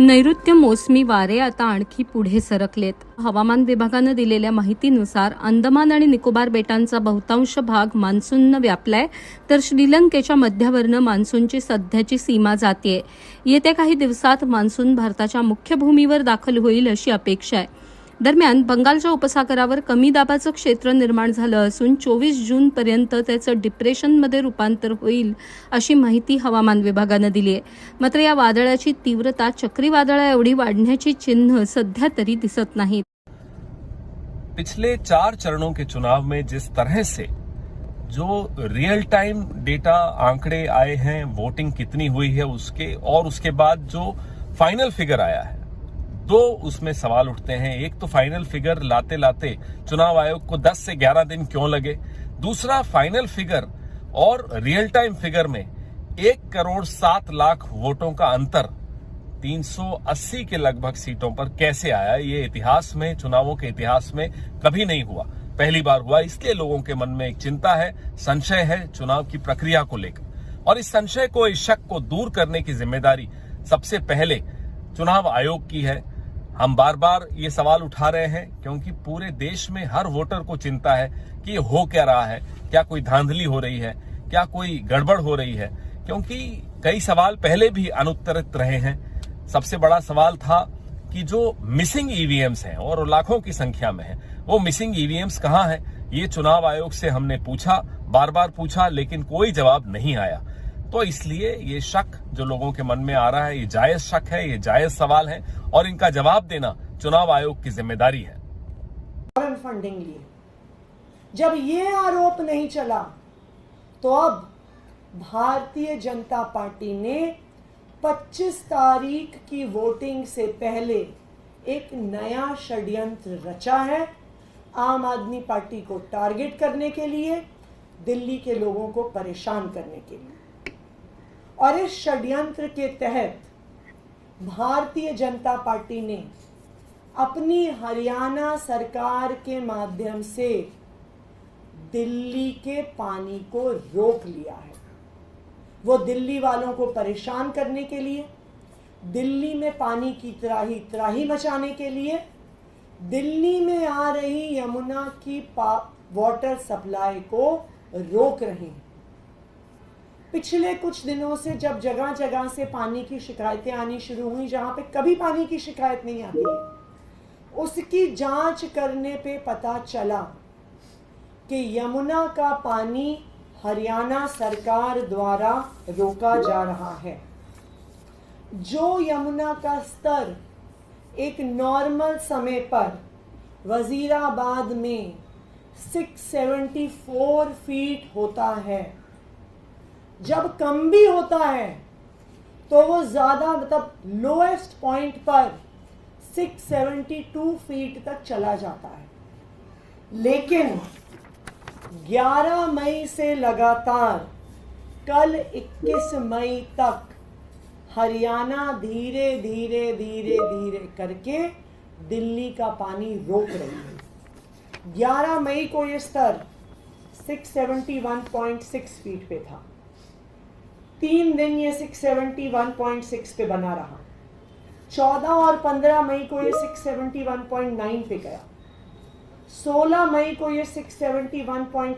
नैऋत्य मोसमी वारे आता आणखी पुढे सरकलेत. हवामान विभागानं दिलेल्या माहितीनुसार अंदमान आणि निकोबार बेटांचा बहुतांश भाग मान्सूननं व्यापलाय, तर श्रीलंकेच्या मध्यावरनं मान्सूनची सध्याची सीमा जातीये. येत्या काही दिवसात मान्सून भारताच्या मुख्य भूमीवर दाखल होईल अशी अपेक्षा आहे. दरम्यान बंगालच्या उपसागरावर कमी दाबाचं क्षेत्र निर्माण झालं असून 24 जूनपर्यंत त्याचं डिप्रेशनमध्ये रूपांतर होईल अशी माहिती हवामान विभागानं दिली आहे. मात्र या वादळाची तीव्रता चक्रीवादळा एवढी वाढण्याची चिन्ह सध्या तरी दिसत नाहीत. पिछले 4 चरणों के चुनाव में जिस तरह से जो रियल टाइम डेटा आंकड़े आए हैं, वोटिंग कितनी हुई है उसके बाद जो फाइनल फिगर आया है, दो उसमें सवाल उठते हैं. एक तो फाइनल फिगर लाते लाते चुनाव आयोग को 10 से 11 दिन क्यों लगे. दूसरा, फाइनल फिगर और रियल टाइम फिगर में 1,07,00,000 वोटों का अंतर 380 के लगभग सीटों पर कैसे आया. ये इतिहास में, चुनावों के इतिहास में कभी नहीं हुआ, पहली बार हुआ. इसलिए लोगों के मन में एक चिंता है, संशय है चुनाव की प्रक्रिया को लेकर. और इस संशय को, इस शक को दूर करने की जिम्मेदारी सबसे पहले चुनाव आयोग की है. हम बार बार ये सवाल उठा रहे हैं क्योंकि पूरे देश में हर वोटर को चिंता है कि ये हो क्या रहा है, क्या कोई धांधली हो रही है, क्या कोई गड़बड़ हो रही है. क्योंकि कई सवाल पहले भी अनुत्तरित रहे हैं. सबसे बड़ा सवाल था कि जो मिसिंग ईवीएम्स हैं और लाखों की संख्या में है, वो मिसिंग ईवीएम्स कहां हैं. ये चुनाव आयोग से हमने पूछा, बार बार पूछा, लेकिन कोई जवाब नहीं आया. तो इसलिए ये शक जो लोगों के मन में आ रहा है, ये जायज शक है, ये जायज सवाल है और इनका जवाब देना चुनाव आयोग की जिम्मेदारी है. फंडिंग लिए जब ये आरोप नहीं चला तो अब भारतीय जनता पार्टी ने 25 तारीख की वोटिंग से पहले एक नया षड्यंत्र रचा है, आम आदमी पार्टी को टारगेट करने के लिए, दिल्ली के लोगों को परेशान करने के लिए. और इस षड्यंत्र के तहत भारतीय जनता पार्टी ने अपनी हरियाणा सरकार के माध्यम से दिल्ली के पानी को रोक लिया है. वो दिल्ली वालों को परेशान करने के लिए, दिल्ली में पानी की त्राही त्राही मचाने के लिए, दिल्ली में आ रही यमुना की वाटर सप्लाई को रोक रहे हैं. पिछले कुछ दिनों से जब जगह जगह से पानी की शिकायतें आनी शुरू हुई, जहां पे कभी पानी की शिकायत नहीं आती है, उसकी जांच करने पे पता चला कि यमुना का पानी हरियाणा सरकार द्वारा रोका जा रहा है. जो यमुना का स्तर एक नॉर्मल समय पर वजीराबाद में 674 फीट होता है, जब कम भी होता है तो वो ज्यादा, मतलब लोएस्ट पॉइंट पर 672 फीट तक चला जाता है. लेकिन 11 मई से लगातार कल 21 मई तक हरियाणा धीरे धीरे धीरे धीरे करके दिल्ली का पानी रोक रही है. 11 मई को ये स्तर 671.6 फीट पे था. 3 दिन ये 671.6 पे बना रहा. 14 और 15 मई को ये 671.9 पे गया. 16 मई को ये 671.3